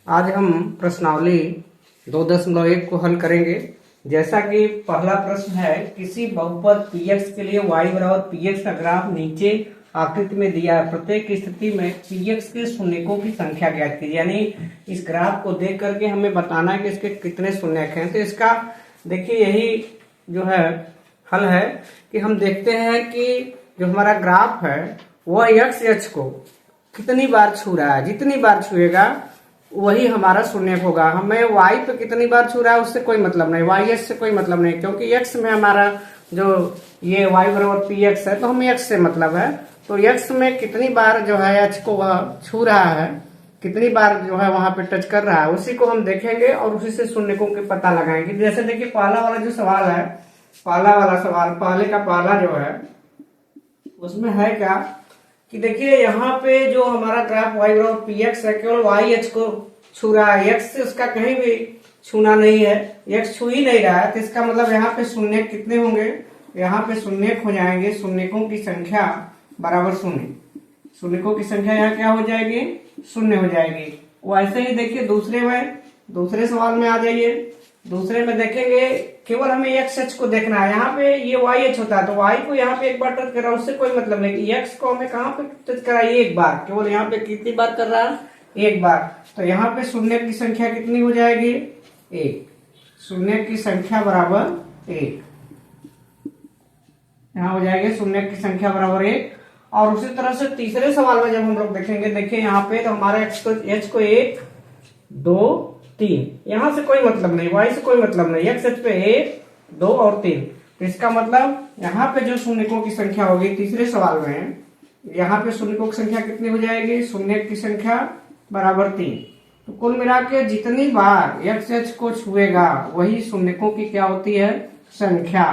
आज हम प्रश्नावली 2.1 को हल करेंगे। जैसा कि पहला प्रश्न है, किसी बहुपद px के लिए y बराबर px का ग्राफ नीचे आकृति में दिया है। प्रत्येक स्थिति में px के शून्यकों की संख्या ज्ञात कीजिए। यानी इस ग्राफ को देख करके हमें बताना है कि इसके कितने शून्यक हैं। तो इसका देखिए यही जो है हल है कि हम देखते हैं कि जो हमारा ग्राफ है वह x अक्ष को कितनी बार छू रहा है। जितनी बार छुएगा वही हमारा शून्यक होगा। हमें y पे कितनी बार छू रहा है उससे कोई मतलब नहीं, y से कोई मतलब नहीं, क्योंकि x में हमारा जो ये y बराबर px है तो हमें x से मतलब है। तो x में कितनी बार जो है h को वह छू रहा है, कितनी बार जो है वहां पे टच कर रहा है, उसी को हम देखेंगे और उसी से शून्यकों के पता लगाएंगे। जैसे देखिए पहला वाला जो सवाल है, पहला वाला सवाल पहले का पहला जो है उसमें है क्या कि देखिए यहाँ पे जो हमारा ग्राफ y बराबर px है, केवल y h को छू रहा है, x से उसका कहीं भी छूना नहीं है, x छू ही नहीं रहा है। तो इसका मतलब यहाँ पे शून्य कितने होंगे, यहाँ पे शून्यक हो जाएंगे, शून्यकों की संख्या बराबर शून्य। शून्यकों की संख्या यहाँ क्या हो जाएगी, शून्य हो जाएगी। वैसे ही देखिए दूसरे सवाल में आ जाइए। दूसरे में देखेंगे केवल हमें एक्स एच को देखना है। यहाँ पे ये वाई एच होता है तो वाई को यहाँ पे एक बार टच कर रहा है, उससे कोई मतलब नहीं कि एक्स को हमें कहाँ पे टच करा है, एक बार। केवल यहाँ पे कितनी बार कर रहा है, एक बार। तो यहाँ पे शून्य की संख्या कितनी हो जाएगी, एक। शून्य की संख्या बराबर एक, यहाँ हो जाएगी शून्य की संख्या बराबर एक। और उसी तरह से तीसरे सवाल में जब हम लोग देखेंगे, देखिए यहाँ पे तो हमारे एच को एक, दो, तीन, यहां से कोई मतलब नहीं, y से कोई मतलब नहीं, x एच पे एक, दो और तीन। तो इसका मतलब यहाँ पे जो शून्यकों की संख्या होगी तीसरे सवाल में, यहाँ पे शून्यकों की संख्या कितनी हो जाएगी, शून्य की संख्या बराबर तीन। तो कुल मिला के जितनी बार x एच को छुएगा वही शून्यकों की क्या होती है, संख्या।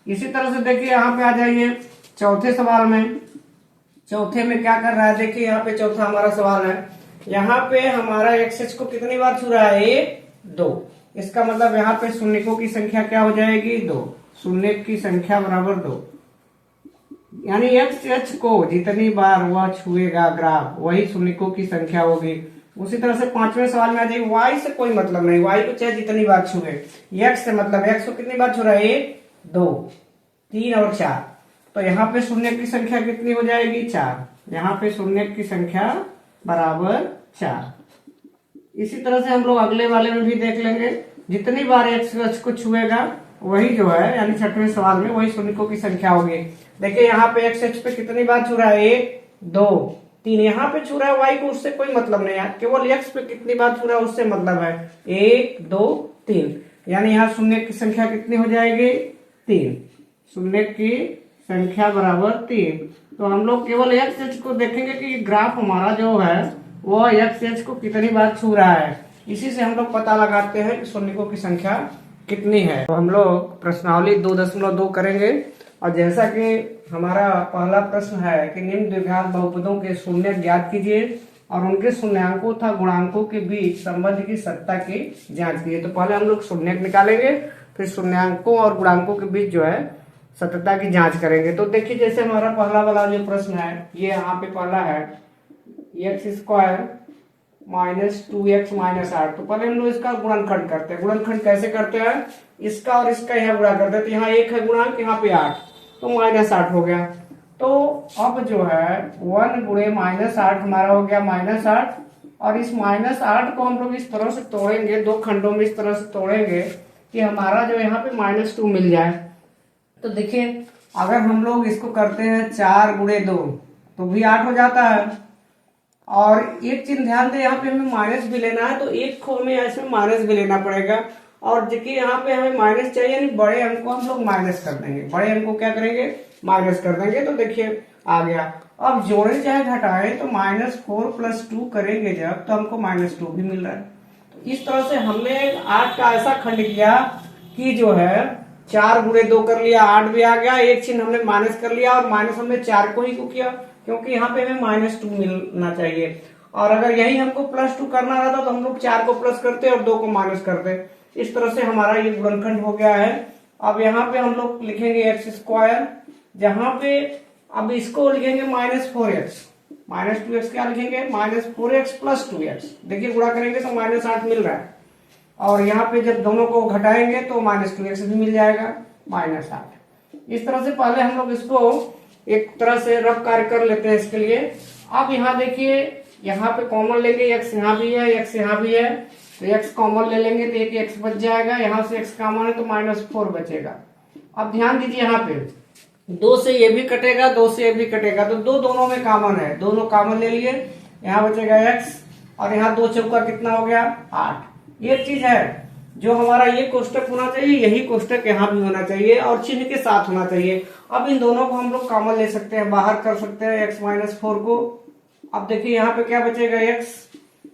इसी तरह से देखिए यहाँ पे आ जाइए चौथे सवाल में। चौथे में क्या कर रहा है, देखिए यहाँ पे चौथा हमारा सवाल है, यहाँ पे हमारा एक्स एच को कितनी बार छू रहा है, एक, दो। इसका मतलब यहाँ पे शून्यकों की संख्या क्या हो जाएगी, दो। शून्य की संख्या बराबर दो। यानी एक्स एच को जितनी बार वह छुएगा ग्राफ वही शून्यकों की संख्या होगी। उसी तरह से पांचवें सवाल में आ जाएगी, वाई से कोई मतलब नहीं, वाई को चाहे जितनी बार छुए। एक्स से मतलब एक्स को कितनी बार छू रहा है, एक, दो, तीन और चार। तो यहाँ पे शून्य की संख्या कितनी हो जाएगी, चार। यहाँ पे शून्य की संख्या बराबर चार। इसी तरह से हम लोग अगले वाले में भी देख लेंगे, जितनी बार एक्स को छुएगा वही जो है, यानी छठवें सवाल में वही शून्यकों की संख्या होगी। देखिए यहाँ पे एक्स एच पे कितनी बार छू रहा है, एक, दो, तीन। यहाँ पे छू रहा है वाई को, उससे कोई मतलब नहीं है, केवल एक्स पे कितनी बार छू रहा है उससे मतलब है, एक, दो, तीन। यानी यहाँ शून्य की संख्या कितनी हो जाएगी, तीन। शून्य की संख्या बराबर तीन। तो हम लोग केवल एक्स एच को देखेंगे कि ग्राफ हमारा जो है वो एक्स एच को कितनी बार छू रहा है। इसी से हम लोग पता लगाते हैं कि शून्यकों की संख्या कितनी है। तो हम लोग प्रश्नावली 2.2 करेंगे। और जैसा कि हमारा पहला प्रश्न है कि निम्न द्विघात बहुपदों के शून्य ज्ञात कीजिए और उनके शून्यांकों तथा गुणांकों के बीच संबंध की सत्ता की जांच कीजिए। तो पहले हम लोग शून्यक निकालेंगे, फिर शून्यांकों और गुणांकों के बीच जो है सत्यता की जांच करेंगे। तो देखिए जैसे हमारा पहला वाला जो प्रश्न है, ये यहाँ पे पहला है x square minus 2x minus 8। तो पहले हम लोग इसका गुणनखंड करते हैं। गुणनखंड कैसे करते हैं, इसका और इसका यहाँ गुणा करते हैं। तो यहाँ एक है गुणांक, यहाँ पे 8, तो माइनस 8 हो गया। तो अब जो है 1 गुणे माइनस 8 हमारा हो गया माइनस 8। और इस माइनस 8 को हम लोग इस तरह से तोड़ेंगे, दो खंडों में इस तरह से तोड़ेंगे कि हमारा जो यहाँ पे -2 मिल जाए। तो देखिए अगर हम लोग इसको करते हैं 4 गुणे 2 तो भी 8 हो जाता है। और एक चीज ध्यान दे, यहाँ पे हमें माइनस भी लेना है, तो एक को हमें इसमें माइनस भी लेना पड़ेगा। और देखिए यहाँ पे हमें माइनस चाहिए, यानी बड़े अंक को हम लोग माइनस कर देंगे, बड़े अंक को क्या करेंगे, माइनस कर देंगे। तो देखिए आ गया। अब जोड़े चाहे घटाए तो -4 + 2 करेंगे जब, तो हमको -2 भी मिल रहा है। तो इस तरह से हमने 8 का ऐसा खंड किया कि जो है 4 गुणे 2 कर लिया, 8 भी आ गया, एक चिन्ह हमने माइनस कर लिया और माइनस हमने 4 को ही को किया, क्योंकि यहाँ पे हमें -2 मिलना चाहिए। और अगर यही हमको +2 करना रहता तो हम लोग 4 को प्लस करते और 2 को माइनस करते। इस तरह से हमारा ये गुणनखंड हो गया है। अब यहाँ पे हम लोग लिखेंगे एक्स स्क्वायर, जहां पे अब इसको लिखेंगे -4x, -2x क्या लिखेंगे, -4x प्लस 2x। देखिए गुणा करेंगे तो -8 मिल रहा है, और यहाँ पे जब दोनों को घटाएंगे तो -2x भी मिल जाएगा, -8। इस तरह से पहले हम लोग इसको एक तरह से रफ कार्य कर लेते हैं इसके लिए। अब यहाँ देखिए, यहाँ पे कॉमन लेंगे, x यहाँ भी है, x यहाँ भी है, तो x कॉमन ले लेंगे तो एक x बच जाएगा, यहाँ से x कॉमन है तो -4 बचेगा। अब ध्यान दीजिए, यहाँ पे 2 से ये भी कटेगा, 2 से ये भी कटेगा, तो दोनों में कॉमन है, दोनों कॉमन ले लिए, यहाँ बचेगा x, और यहाँ 2 चौका कितना हो गया, 8। ये चीज है जो हमारा ये कोष्टक होना चाहिए, यही कोष्टक यहाँ भी होना चाहिए और चिन्ह के साथ होना चाहिए। अब इन दोनों को हम लोग कॉमन ले सकते हैं, बाहर कर सकते हैं x-4 को। अब देखिए यहाँ पे क्या बचेगा, x,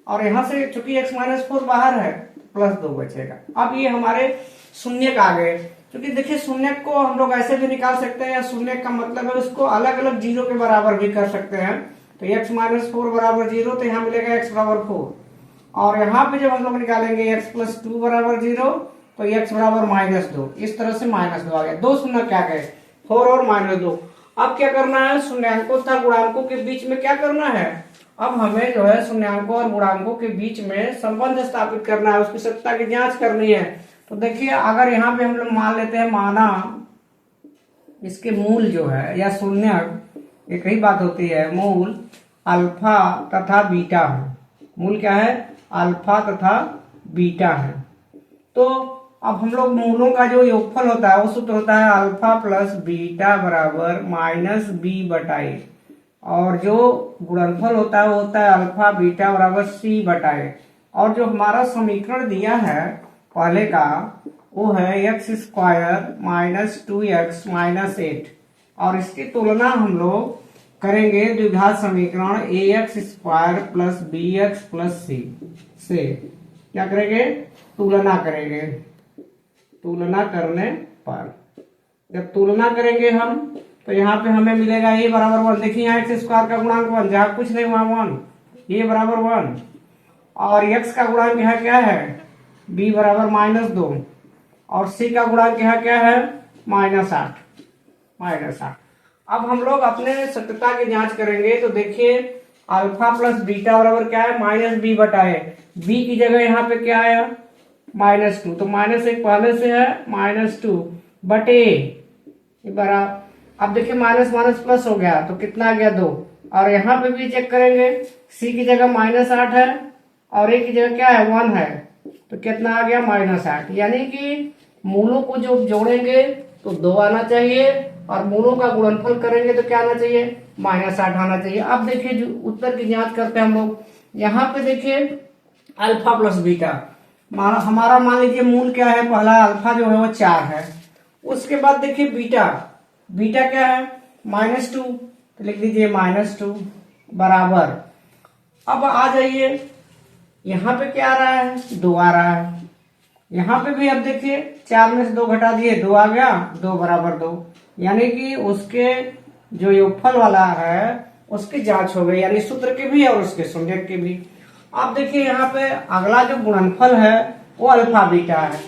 और यहाँ से चूंकि x-4 बाहर है, +2 बचेगा। अब ये हमारे शून्य आ गए, क्योंकि देखिए शून्य को हम लोग ऐसे भी निकाल सकते हैं, या शून्य का मतलब है उसको अलग अलग जीरो के बराबर भी कर सकते हैं। तो x-4 बराबर 0, तो यहाँ मिलेगा x बराबर 4, और यहाँ पे जब हम लोग निकालेंगे x + 2 बराबर 0, तो x बराबर -2। इस तरह से -2 आ गया, 2 शून्य क्या गए, 4 और -2। अब क्या करना है, शून्यांकों तथा गुणांकों के बीच में क्या करना है, अब हमें जो है शून्यांकों और गुणांकों के बीच में संबंध स्थापित करना है, उसकी सत्ता की जांच करनी है। तो देखिए अगर यहाँ पे हम लोग मान लेते हैं, माना इसके मूल जो है या शून्य, एक ही बात होती है, मूल अल्फा तथा बीटा है। मूल क्या है, अल्फा तथा बीटा है। तो अब हम लोग मूलों का जो योगफल होता है वो सूत्र होता है अल्फा प्लस बीटा बराबर -b/a, और जो गुणनफल होता है वो होता है अल्फा बीटा बराबर c/a। और जो हमारा समीकरण दिया है पहले का, वो है x² - 2x - 8, और इसकी तुलना हम लोग करेंगे द्विघात समीकरण ax² + bx + c से। क्या करेंगे, तुलना करेंगे। तुलना करने पर जब तुलना करेंगे हम, तो यहाँ पे हमें मिलेगा a बराबर 1। देखिए यहाँ x² का गुणांक 1, जहाँ कुछ नहीं वहां 1, a बराबर 1, और x का गुणांक यहाँ क्या है, b बराबर -2, और c का गुणांक यहाँ क्या है, -8। अब हम लोग अपने सत्यता की जांच करेंगे, तो देखिए अल्फा प्लस बीटा बराबर क्या है, -b/a। b की जगह यहाँ पे क्या आया, -2, तो -1 पहले से है, -2 बटे बराबर। अब देखिए माइनस माइनस प्लस हो गया, तो कितना आ गया, 2। और यहाँ पे भी चेक करेंगे, c की जगह -8 है और a की जगह क्या है, 1 है, तो कितना आ गया, -8। यानी कि मूलों को जो जोड़ेंगे तो 2 आना चाहिए, और मूलों का गुणनफल करेंगे तो क्या आना चाहिए, -8 आना चाहिए। अब देखिए जो उत्तर की जांच करते हैं हम लोग, यहाँ पे देखिए अल्फा प्लस बीटा, हमारा मान लीजिए मूल क्या है, पहला अल्फा जो है वो 4 है। उसके बाद देखिए बीटा, बीटा क्या है, -2, तो लिख दीजिए -2 बराबर। अब आ जाइए, यहाँ पे क्या आ रहा है, 2 आ रहा है। यहाँ पे भी अब देखिए 4 में से 2 घटा दिए, 2 आ गया, 2 बराबर 2, यानी कि उसके जो योगफल वाला है उसकी जांच हो गई, यानी सूत्र के भी और उसके शून्य के भी। अब देखिए यहाँ पे अगला जो गुणनफल है वो अल्फा बीटा है,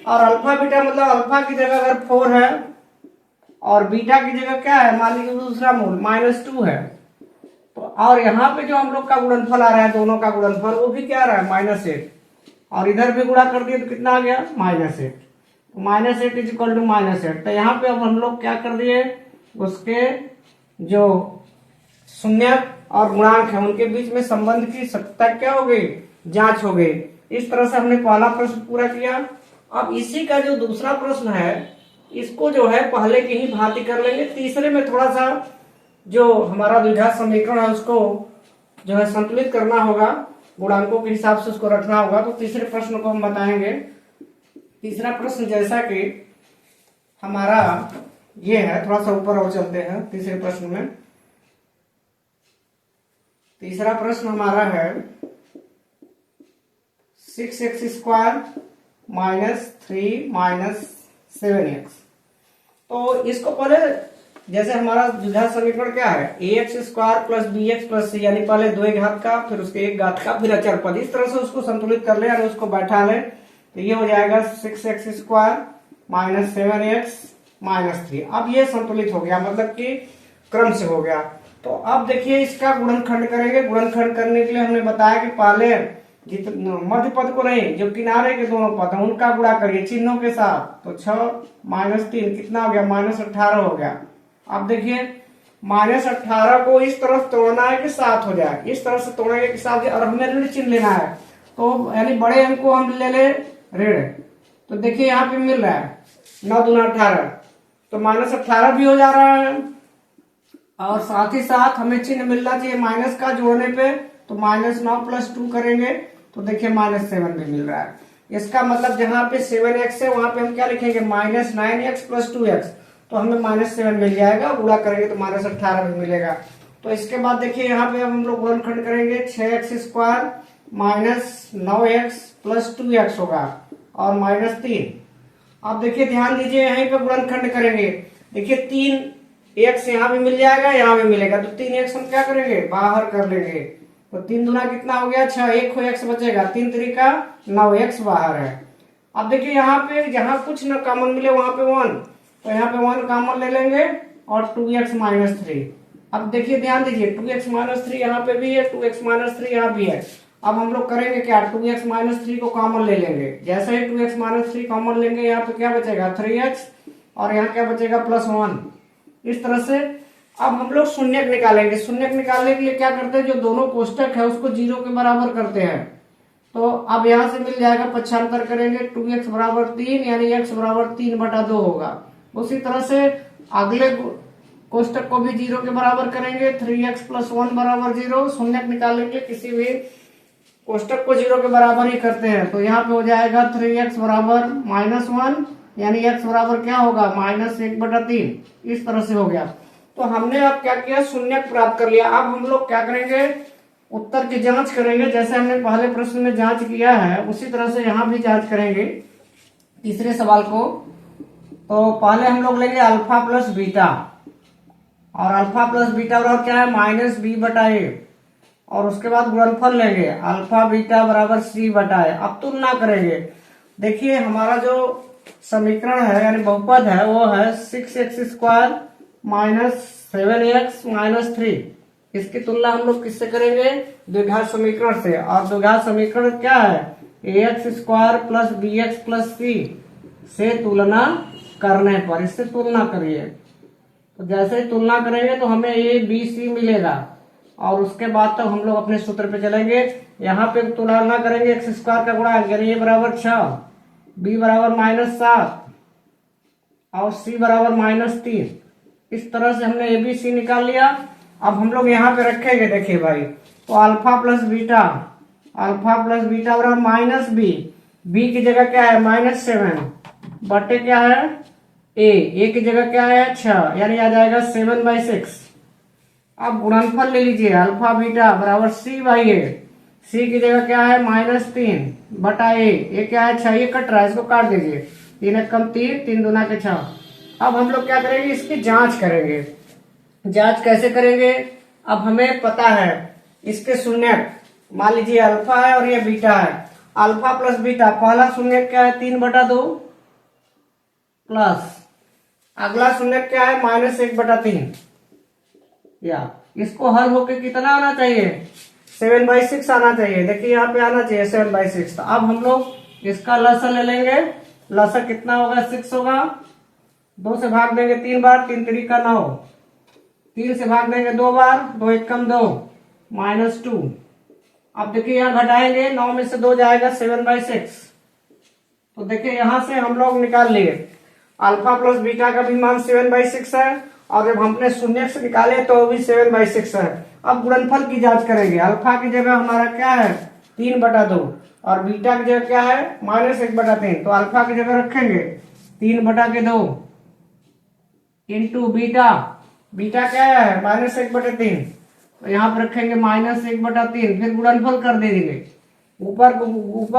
और अल्फा बीटा मतलब अल्फा की जगह अगर 4 है और बीटा की जगह क्या है, मान लीजिए दूसरा मूल -2 है, तो और यहाँ पे जो हम लोग का गुणनफल आ रहा है, दोनों का गुणनफल, वो भी क्या आ रहा है, -8, और इधर भी गुणा कर दिए तो कितना आ गया, -8। तो -8 = -8। तो यहाँ पे अब हम लोग क्या कर दिए, उसके जो शून्य और गुणांक है उनके बीच में संबंध की सत्ता क्या हो गई, जांच हो गई। इस तरह से हमने पहला प्रश्न पूरा किया। अब इसी का जो दूसरा प्रश्न है, इसको जो है पहले की ही भांति कर लेंगे। तीसरे में थोड़ा सा जो हमारा द्विघात समीकरण है उसको जो है संतुलित करना होगा, गुणांकों के हिसाब से उसको रखना होगा। तो तीसरे प्रश्न को हम बताएंगे। तीसरा प्रश्न जैसा कि हमारा ये है, थोड़ा सा ऊपर और चलते हैं तीसरे प्रश्न में। तीसरा प्रश्न हमारा है 6x² - 3 - 7x। तो इसको पहले, जैसे हमारा द्विघात समीकरण क्या है, ax² + bx + c, यानी पहले 2 घात का, फिर उसके 1 घात का, फिर अचर पद। इस तरह से उसको संतुलित कर ले और उसको बैठा ले, तो ये हो जाएगा 6x² - 7x - 3। अब ये संतुलित हो गया, मतलब कि क्रम से हो गया। तो अब देखिए इसका गुणनखंड करेंगे। गुणनखंड करने के लिए हमने बताया कि पहले जितना मध्य पद को नहीं, जो किनारे के दोनों पद हैं उनका गुणा करिए चिन्हों के साथ। तो 6 - 3 कितना हो गया, -18 हो गया। अब देखिए -18 को इस तरफ तोड़ना है कि 7 हो जाए, इस तरफ से तोड़ेंगे कि 7, और हमें ऋण चिन्ह लेना है। तो यानी बड़े अंक को हम ले ले ऋण। तो देखिए यहाँ पे मिल रहा है 9 दूना 18, तो -18 भी हो जा रहा है, और साथ ही साथ हमें चिन्ह मिलना चाहिए माइनस का जोड़ने पे। तो -9 + 2 करेंगे तो देखिए -7 भी मिल रहा है। इसका मतलब जहां पे 7x है वहां पे हम क्या लिखेंगे, -9x + 2x, तो हमें -7 मिल जाएगा। गुणा करेंगे तो -18 भी मिलेगा। तो इसके बाद देखिए यहाँ पे हम लोग गुणनखंड करेंगे, 6x² - 9x + 2x होगा, और -3। अब देखिए ध्यान दीजिए यहीं पे गुणनखंड करेंगे। देखिए 3x यहाँ भी मिल जाएगा, यहाँ भी मिलेगा, तो 3x हम क्या करेंगे, बाहर कर लेंगे। तो 3 दूना कितना हो गया, 6, 1 को x बचेगा, 3 3 9x बाहर है। अब देखिए यहाँ पे जहां कुछ न कॉमन मिले वहां पे 1, तो यहाँ पे 1 कॉमन ले लेंगे, और 2x - 3। अब देखिए ध्यान दीजिए 2x - 3 यहाँ पे भी है, 2x - 3 यहाँ भी है। अब हम लोग करेंगे क्या, 2x - 3 को कॉमन ले लेंगे। जैसे ही 2x - 3 कॉमन लेंगे, यहाँ पे क्या बचेगा, 3x, और यहाँ क्या बचेगा, +1। इस तरह से अब हम लोग शून्यक निकालेंगे। शून्यक निकालने के लिए क्या करते हैं, जो दोनों कोष्टक है उसको 0 के बराबर करते हैं। तो अब यहां से मिल जाएगा, पक्षांतर करेंगे, 2x = 3, यानी x = 3/2 होगा। उसी तरह से अगले कोष्टक को भी 0 के बराबर करेंगे, 3x + 1 = 0। शून्यक निकालने के लिए किसी भी कोष्टक को 0 के बराबर ही करते हैं। तो यहाँ पे हो जाएगा 3x = -1, यानी x बराबर क्या होगा, -1/3। इस तरह से हो गया। तो हमने अब क्या किया, शून्यक प्राप्त कर लिया। अब हम लोग क्या करेंगे, उत्तर की जांच करेंगे। जैसे हमने पहले प्रश्न में जांच किया है उसी तरह से यहाँ भी जांच करेंगे तीसरे सवाल को। तो पहले हम लोग लेंगे अल्फा + बीटा, और अल्फा + बीटा बराबर क्या है, -b/a, और उसके बाद गुणनफल लेंगे, अल्फा बीटा = c/a। अब तुलना करेंगे। देखिए हमारा जो समीकरण है यानी बहुपद है वो है 6x² - 7x - 3। इसकी तुलना हम लोग किससे करेंगे, द्विघात समीकरण से। और द्विघात समीकरण क्या है, ax² + bx + c से तुलना करने पर, इससे तुलना करिए। तो जैसे ही तुलना करेंगे तो हमें a b c मिलेगा, और उसके बाद तक हम लोग अपने सूत्र पे चलेंगे। यहाँ पे तुलना करेंगे, x² का गुणांक यानी a = 6, b = -7, और c = -3। इस तरह से हमने ए बी सी निकाल लिया। अब हम लोग यहाँ पे रखेंगे, देखिए भाई, तो अल्फा + बीटा, अल्फा + बीटा बराबर -b, b की जगह क्या है, -7 बटे क्या है, a की जगह क्या है, 6, यानी आ जाएगा 7/6। अब गुणनफल ले लीजिए, अल्फा बीटा बराबर c/a, c की जगह क्या है, -3 बटा a क्या है, 6, ये कट रहा है, इसको काट दीजिए, 3 × 3, 3 दूना 6। अब हम लोग क्या करेंगे, इसकी जांच करेंगे। जांच कैसे करेंगे, अब हमें पता है इसके शून्यक, मान लीजिए अल्फा है और ये बीटा है। अल्फा + बीटा, पहला शून्यक क्या है, 3/2, प्लस अगला शून्यक क्या है, -1/3। या इसको हल होके कितना आना चाहिए, 7/6 आना चाहिए। देखिए यहाँ पे आना चाहिए 7/6। तो अब हम लोग इसका लसाअ ले लेंगे। लसाअ कितना होगा, 6 होगा। 2 से भाग देंगे 3 बार, 3 × 3 = 9, 3 से भाग देंगे 2 बार, 2 × 1 = 2, -2। अब देखिए यहाँ घटाएंगे, 9 में से 2 जाएगा, 7/6। तो देखिए यहां से हम लोग निकाल लिए, अल्फा + बीटा का भी मान 7/6 है, और जब हमने शून्य से निकाले तो भी 7/6 है। अब गुणनफल की जांच करेंगे। अल्फा की जगह हमारा क्या है, 3/2, और बीटा की जगह क्या है, -1/3। तो अल्फा की जगह रखेंगे 3/2 इंटू बीटा, बीटा क्या है, -1/3, तो यहाँ पर रखेंगे -1/3। फिर गुणनफल कर देंगे, ऊपर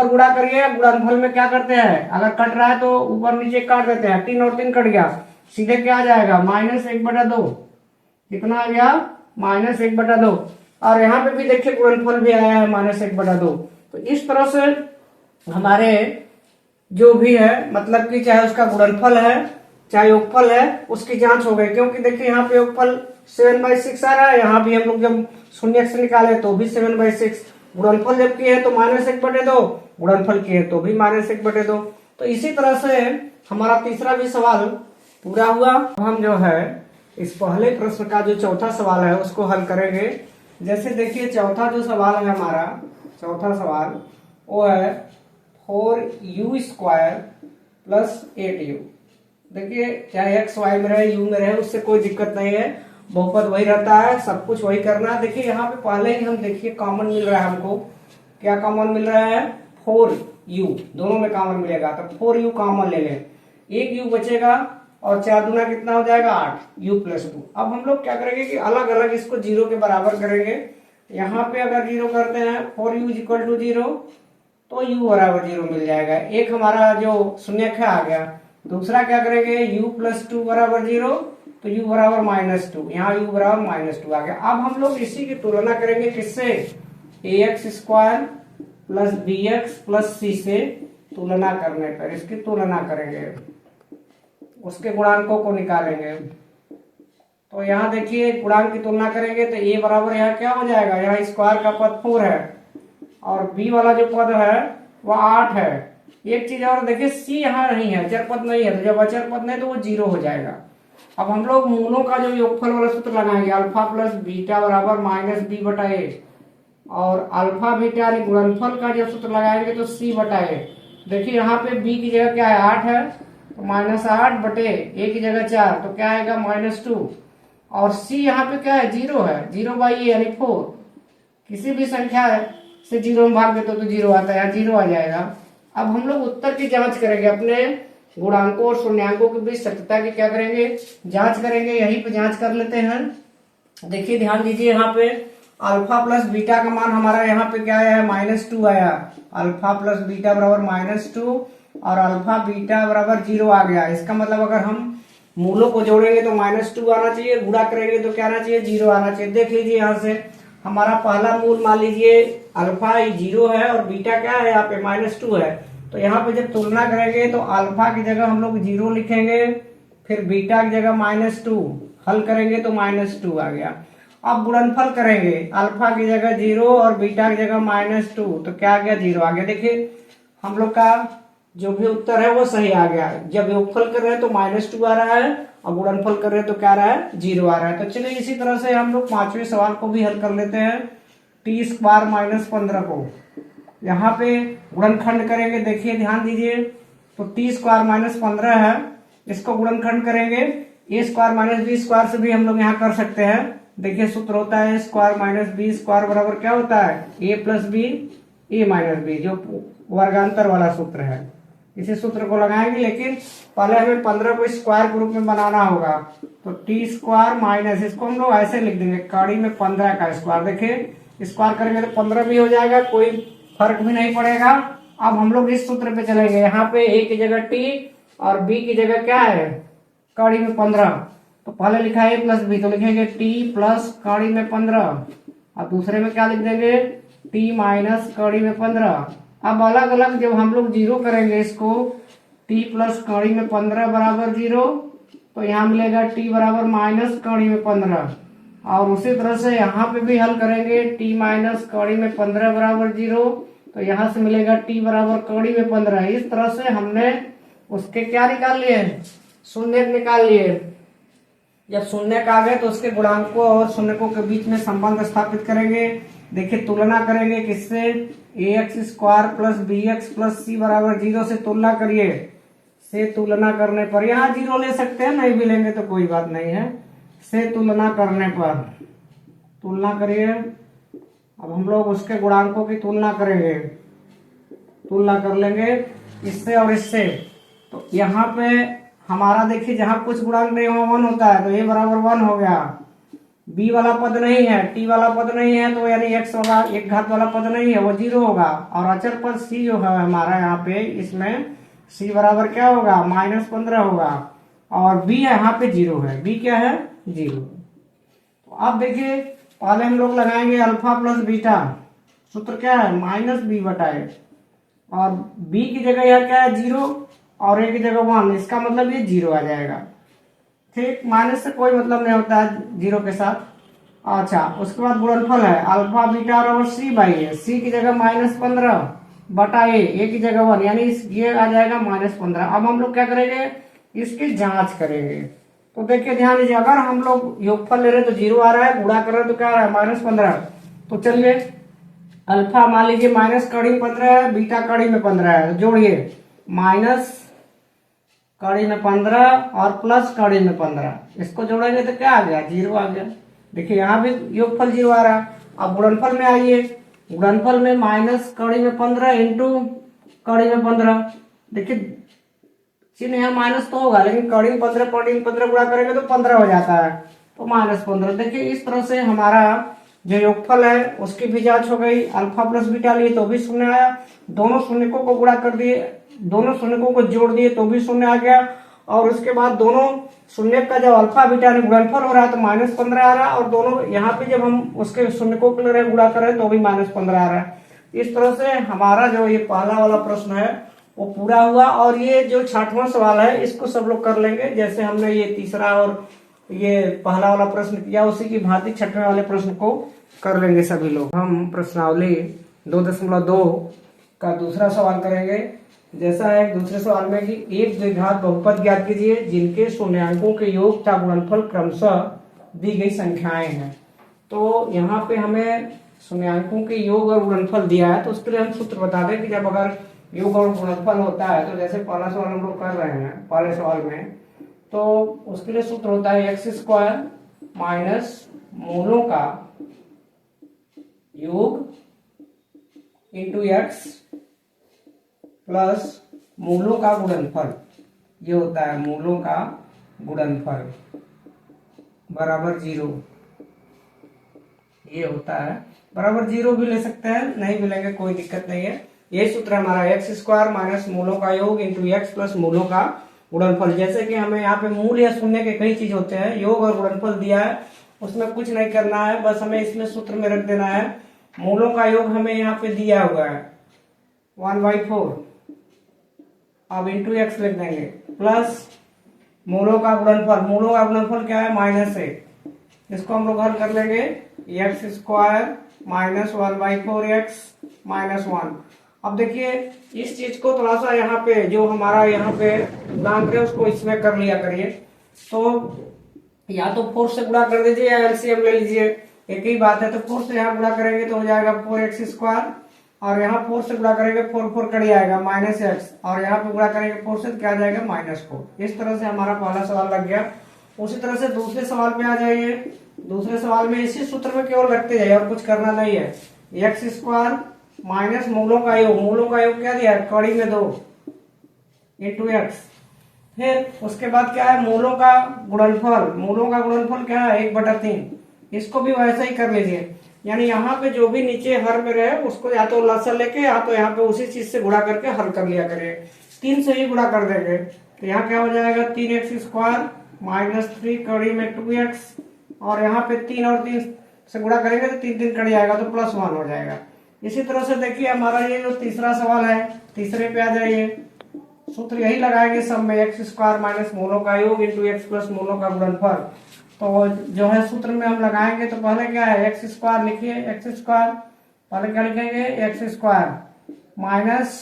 गुणा करिए। गुणनफल में क्या करते हैं, अगर कट रहा है तो ऊपर नीचे काट देते हैं, 3 और 3 कट गया, सीधे क्या आ जाएगा, -1/2। कितना आ गया, -1/2। और यहाँ पे भी देखिए गुणनफल भी आया है -1/2। तो इस तरह से हमारे जो भी है, मतलब कि चाहे उसका गुणनफल है चाहे योगफल है उसकी जांच हो गई, क्योंकि देखिए यहाँ पे योगफल 7/6 आ रहा है, यहाँ भी हम लोग जब शून्य से निकाले तो भी 7/6, गुणनफल जब किए है तो -1/2, गुणनफल किए तो भी -1/2। तो इसी तरह से हमारा तीसरा भी सवाल पूरा हुआ। अब हम जो है इस पहले प्रश्न का जो चौथा सवाल है उसको हल करेंगे। जैसे देखिए चौथा जो सवाल है हमारा, चौथा सवाल वो है 4u² + 8u। देखिए चाहे x y में रहे u में रहे उससे कोई दिक्कत नहीं है, बहुपद वही रहता है, सब कुछ वही करना है। देखिए यहाँ पे पहले ही हम देखिए कॉमन मिल रहा है हमको, क्या कॉमन मिल रहा है 4u, दोनों में कॉमन मिलेगा तो 4u कॉमन ले लें, एक u बचेगा और 4 दूना कितना हो जाएगा 8, u + 2। अब हम लोग क्या करेंगे कि अलग अलग इसको 0 के बराबर करेंगे। यहाँ पे अगर 0 करते हैं 4u = 0 तो u = 0 मिल जाएगा, एक हमारा जो शून्यक है आ गया। दूसरा क्या करेंगे u + 2 = 0 तो u = -2, यहाँ u = -2 आ गया। अब हम लोग इसी की तुलना करेंगे किससे, ax² + bx + c से तुलना करने पर इसकी तुलना करेंगे, उसके गुणांकों को निकालेंगे। तो यहाँ देखिए गुणांक की तुलना करेंगे तो a बराबर यहाँ क्या हो जाएगा, यहाँ स्क्वायर का पद 4 है और b वाला जो पद है वह 8 है। एक चीज और देखिए c यहाँ नहीं है, अचर पद नहीं है, तो जब अचर पद नहीं तो वो 0 हो जाएगा। अब हम लोग मूलों का जो योगफल वाला सूत्र लगाएंगे, α + β = -b/a, और अल्फा बीटा यानी गुणनफल का जो सूत्र लगाएंगे तो c/a। देखिए यहाँ पे b की जगह क्या है 8 है तो -8/a की जगह 4 तो क्या आएगा -2, और c यहाँ पे क्या है 0 है, 0/a यानी 4, किसी भी संख्या से 0 में भाग देते तो 0 आता है, यहाँ 0 आ जाएगा। अब हम लोग उत्तर की जांच करेंगे, अपने गुणांकों और शून्यांकों के बीच सत्यता की क्या करेंगे, जांच करेंगे। यहीं पे जांच कर लेते हैं। देखिए ध्यान दीजिए यहाँ पे α + β का मान हमारा यहाँ पे क्या आया है -2 आया, α + β = -2 और α β = 0 आ गया। इसका मतलब अगर हम मूलों को जोड़ेंगे तो -2 आना चाहिए, गुणा करेंगे तो क्या आना चाहिए 0 आना चाहिए। देख लीजिए यहाँ से हमारा पहला मूल मान लीजिए अल्फा 0 है और बीटा क्या है यहाँ पे -2 है, तो यहाँ पे जब तुलना करेंगे तो अल्फा की जगह हम लोग 0 लिखेंगे, फिर बीटा की जगह -2, हल करेंगे तो -2 आ गया। अब गुणनफल करेंगे, अल्फा की जगह 0 और बीटा की जगह -2 तो क्या आ गया 0 आ गया। देखिए हम लोग का जो भी उत्तर है वो सही आ गया। जब योगफल कर रहे हैं तो -2 आ रहा है और गुणनफल कर रहे हैं तो क्या आ रहा है 0 आ रहा है। तो चलिए इसी तरह से हम लोग पांचवें सवाल को भी हल कर लेते हैं। t² - 15 को यहाँ पे गुणनखंड करेंगे। देखिए ध्यान दीजिए तो t² - 15 है, इसको गुणनखंड करेंगे a² - b² से भी हम लोग यहाँ कर सकते हैं। देखिए सूत्र होता है a² - b² बराबर क्या होता है a + b a - b, जो वर्गांतर वाला सूत्र है। इसी सूत्र को लगाएंगे, लेकिन पहले हमें 15 को स्क्वायर के रूप में बनाना होगा। तो t² - इसको हम लोग ऐसे लिख देंगे कड़ी में 15 का स्क्वायर। देखिए स्क्वायर करेंगे तो 15 भी हो जाएगा, कोई फर्क भी नहीं पड़ेगा। अब हम लोग इस सूत्र पे चलेंगे, यहाँ पे a की जगह t और b की जगह क्या है कड़ी में 15, तो पहले लिखा है a + b तो लिखेंगे t + कड़ी में 15 और दूसरे में क्या लिख देंगे t - कड़ी में 15। अब अलग अलग जब हम लोग 0 करेंगे इसको t + कड़ी में 15 = 0 तो यहाँ मिलेगा t = कड़ी में 15, और उसी तरह से यहाँ पे भी हल करेंगे t - कड़ी में 15 = 0 तो यहाँ से मिलेगा t = कड़ी में 15। इस तरह से हमने उसके क्या निकाल लिए शून्य निकाल लिए। जब शून्य आ गए तो उसके गुणांकों और शून्यकों के बीच में संबंध स्थापित करेंगे। देखिए तुलना करेंगे किससे ax² + bx + c = 0 से तुलना करिए। से तुलना करने पर यहाँ 0 ले सकते हैं, नहीं भी लेंगे तो कोई बात नहीं है। से तुलना करने पर तुलना करिए। अब हम लोग उसके गुणांकों की तुलना करेंगे, तुलना कर लेंगे इससे और इससे। तो यहाँ पे हमारा देखिए जहां कुछ गुणांक नहीं वहां 1 होता है तो a = 1 हो गया, b वाला पद नहीं है, t वाला पद नहीं है तो यानी x वाला एक घात वाला पद नहीं है वो 0 होगा, और अचर पद c जो है हमारा यहाँ पे इसमें c बराबर क्या होगा -15 होगा, और b यहाँ पे 0 है, b क्या है 0। तो अब देखिए पहले हम लोग लगाएंगे α + बीटा, सूत्र क्या है -b/a, और b की जगह यहाँ क्या है 0 और a की जगह 1, इसका मतलब ये 0 आ जाएगा। ठीक, माइनस से कोई मतलब नहीं होता है जीरो के साथ। अच्छा, उसके बाद गुणनफल है अल्फा बीटा और सी बाई ए। सी की जगह -15 बटा ए की जगह 1, यानी ये आ जाएगा -15। अब हम लोग क्या करेंगे, इसकी जांच करेंगे। तो देखिए ध्यान दीजिए, अगर हम लोग योगफल ले रहे तो 0 आ रहा है, गुणा कर रहे तो क्या आ रहा है -15। तो चलिए अल्फा मान लीजिए माइनस कड़ी में 15 है, बीटा कड़ी में 15 है, जोड़िए माइनस कड़ी में 15 और प्लस कड़ी में 15, इसको जोड़ेंगे तो क्या आ गया 0 आ गया। देखिए यहाँ भी योगफल 0 आ रहा है। अब गुणनफल में आइए, गुणनफल में माइनस कड़ी में 15 इंटू कड़ी में 15। देखिए चिन्ह यहाँ माइनस तो होगा, लेकिन कड़ी में 15 कड़ी में 15 गुणा करेंगे तो 15 हो जाता है, तो -15। देखिए इस तरह से हमारा जो योगफल है उसकी भी जांच हो गई। अल्फा प्लस बीटा लिए तो भी शून्य आया, दोनों शून्यकों को गुणा कर दिए, दोनों शून्यकों को जोड़ दिए तो भी शून्य आ गया, और उसके बाद दोनों शून्य का जब अल्फा बीटा में गुणनफल हो रहा है तो -15 आ रहा है, और दोनों यहाँ पे जब हम उसके शून्यकों के लिए गुणा करें तो भी -15 आ रहा है। इस तरह से हमारा जो ये पहला वाला प्रश्न है वो पूरा हुआ। और ये जो 60वां सवाल है इसको सब लोग कर लेंगे, जैसे हमने ये तीसरा और ये पहला वाला प्रश्न किया उसी की भांति 6वें वाले प्रश्न को कर लेंगे सभी लोग। हम प्रश्नावली 2.2 का दूसरा सवाल करेंगे। जैसा है दूसरे सवाल में कि एक द्विघात बहुपद ज्ञात कीजिए जिनके शून्यांकों के योग तथा गुणनफल क्रमशः दी गई संख्याएं हैं। तो यहाँ पे हमें शून्यांकों के योग और गुणनफल दिया है, तो उसके लिए हम सूत्र बता दें कि जब अगर योग और गुणनफल होता है तो जैसे पहला सवाल हम लोग कर रहे हैं, पहले सवाल में तो उसके लिए सूत्र होता है x² माइनस मूलों का योग इंटू x प्लस मूलों का गुणनफल, ये होता है मूलों का गुणनफल बराबर 0। ये होता है बराबर 0 भी ले सकते हैं, नहीं भी लेंगे कोई दिक्कत नहीं है। ये सूत्र हमारा x² माइनस मूलों का योग इंटू x प्लस मूलों का गुणनफल। जैसे कि हमें यहाँ पे मूल या शून्य के कई चीज होते हैं, योग और गुणनफल दिया है उसमें कुछ नहीं करना है, बस हमें इसमें सूत्र में रख देना है। मूलों का योग हमें यहाँ पे दिया हुआ है 1/4, अब इंटू x लिख देंगे, प्लस मूलों का गुणनफल, मूलों का गुणनफल क्या है -1, इसको हम लोग हल कर लेंगे x² माइनस 1/4x माइनस 1। अब देखिए इस चीज को थोड़ा सा यहाँ पे जो हमारा यहाँ पे गुणांक है उसको इसमें कर लिया करिए। तो या तो 4 से गुणा कर दीजिए या एलसीएम ले लीजिए, एक ही बात है। तो 4 से यहाँ गुणा करेंगे तो हो जाएगा 4x², और यहाँ 4 से गुणा करेंगे 4 कट जाएगा -x, और यहाँ पे गुणा करेंगे 4 से क्या जाएगा -4। इस तरह से हमारा पहला सवाल लग गया। उसी तरह से दूसरे सवाल पे आ जाइए। दूसरे सवाल में इसी सूत्र में केवल रखते जाइए और कुछ करना नहीं है। x² माइनस मूलों का योग, मूलों का योग क्या दिया है कड़ी में 2 इंटू x, फिर उसके बाद क्या है मूलों का गुणनफल, मूलों का गुणनफल क्या है 1/3, इसको भी वैसा ही कर लीजिए। यानी यहाँ पे जो भी नीचे हर में रहे उसको या तो लसा लेके या तो यहाँ पे उसी चीज से गुणा करके हल कर लिया करिए। 3 से ही गुणा कर देंगे तो यहाँ क्या हो जाएगा 3x² माइनस 3 कड़ी में 2x, और यहाँ पे 3 और 3 से गुणा करेंगे तो 3 कट जाएगा तो +1 हो जाएगा। इसी तरह से देखिए हमारा ये जो तीसरा सवाल है, तीसरे पे आ जाइए। सूत्र यही लगाएंगे सब में, x² माइनस मूलों का योग इंटू x प्लस मूलों का गुणनफल। तो जो है सूत्र में हम लगाएंगे तो पहले क्या है x² लिखिए, x² पहले क्या लिखेंगे x² माइनस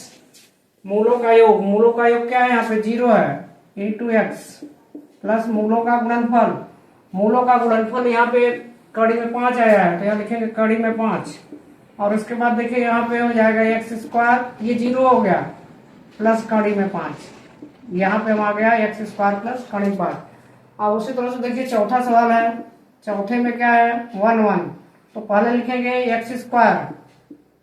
मूलों का योग, मूलों का योग क्या है यहाँ पे 0 है, इंटू x प्लस मूलों का गुणनफल, मूलों का गुणनफल यहाँ पे कड़ी में 5 आया है तो यहाँ लिखेंगे कड़ी में 5, और उसके बाद देखिए यहाँ पे हो जाएगा x², ये 0 हो गया, प्लस कड़ी में 5, यहाँ पे हम आ गया x² प्लस कड़ी 5। और उसी तरह से देखिए चौथा सवाल है, चौथे में क्या है 1 1, तो पहले लिखेंगे x²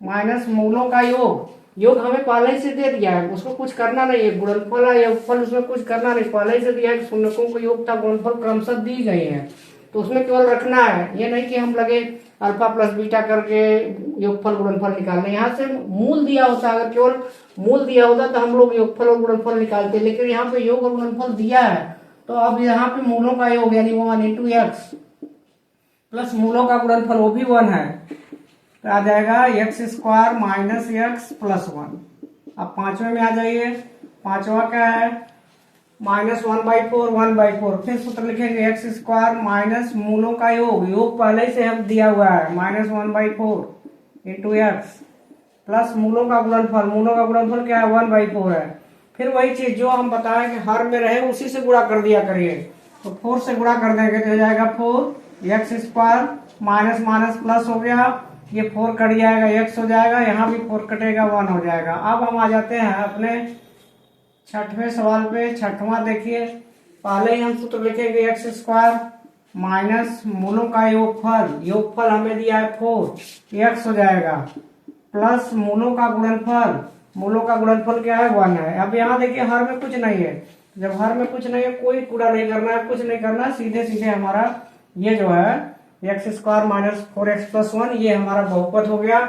माइनस मूलों का योग, योग हमें पहले ही से दे दिया है, उसको कुछ करना नहीं है, गुणनफल है योगफल उसमें कुछ करना नहीं, पहले ही से दिया है कि शून्यकों को योग तथा गुणनफल क्रमशः दी गई है, तो उसमें केवल रखना है, ये नहीं कि हम लगे अल्फा प्लस बीटा करके योगफल गुणनफल निकालने। यहाँ से मूल दिया होता, अगर केवल मूल दिया होता तो हम लोग योगफल और गुणनफल निकालते, लेकिन यहाँ पे योग और गुणनफल दिया है तो अब यहाँ पे मूलों का योग यानी 1 इंटू x प्लस मूलों का गुणनफल वो भी 1 है, तो आ जाएगा x² माइनस x प्लस 1। अब पांचवें में आ जाइए, पांचवा क्या है, -1/4 1/4। फिर सूत्र लिखेंगे एक्स स्क्वायर माइनस मूलों का योग, योग पहले से हम दिया हुआ है -1/4 इंटू एक्स प्लस मूलों का गुणनफल, मूलों का गुणनफल क्या है 1/4 है। फिर वही चीज जो हम बताएं कि हर में रहे उसी से गुणा कर दिया करिए, तो 4 से गुणा कर देंगे तो हो जाएगा 4 x square minus minus plus हो गया, ये 4 कट जाएगा एक्स हो जाएगा, यहाँ भी 4 कटेगा 1 हो जाएगा। अब हम आ जाते हैं अपने छठवें सवाल पे। छठवां देखिए, पहले ही हम सूत्र लिखेंगे एक्स स्क्वायर माइनस मूलों का योगफल, योगफल हमें दिया है 4 एक्स हो जाएगा प्लस मूलों का गुणनफल, मूलों का गुणनफल क्या है 1 है। अब यहाँ देखिए हर में कुछ नहीं है, जब हर में कुछ नहीं है कोई गुणा नहीं करना है, कुछ नहीं करना, सीधे सीधे हमारा ये जो है x square minus 4x plus 1 ये हमारा बहुपद हो गया।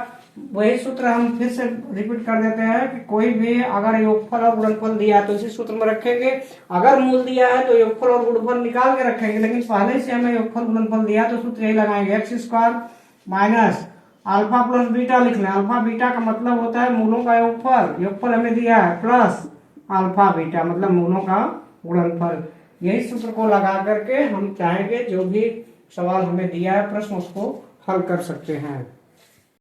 वही सूत्र हम फिर से रिपीट कर देते हैं कि कोई भी अगर योगफल और गुणनफल दिया है तो इसी सूत्र में रखेंगे, अगर मूल दिया है तो योगफल और गुणनफल निकाल के रखेंगे, लेकिन पहले से हमें योगफल गुणनफल दिया तो सूत्र यही लगाएंगे x square minus alpha plus beta लिख लें। अल्फा बीटा का मतलब होता है मूलों का योगफल, योगफल हमें दिया है प्लस अल्फा बीटा मतलब मूलों का गुणनफल। यही सूत्र को लगा करके हम चाहेंगे जो भी सवाल हमें दिया है प्रश्न उसको हल कर सकते हैं।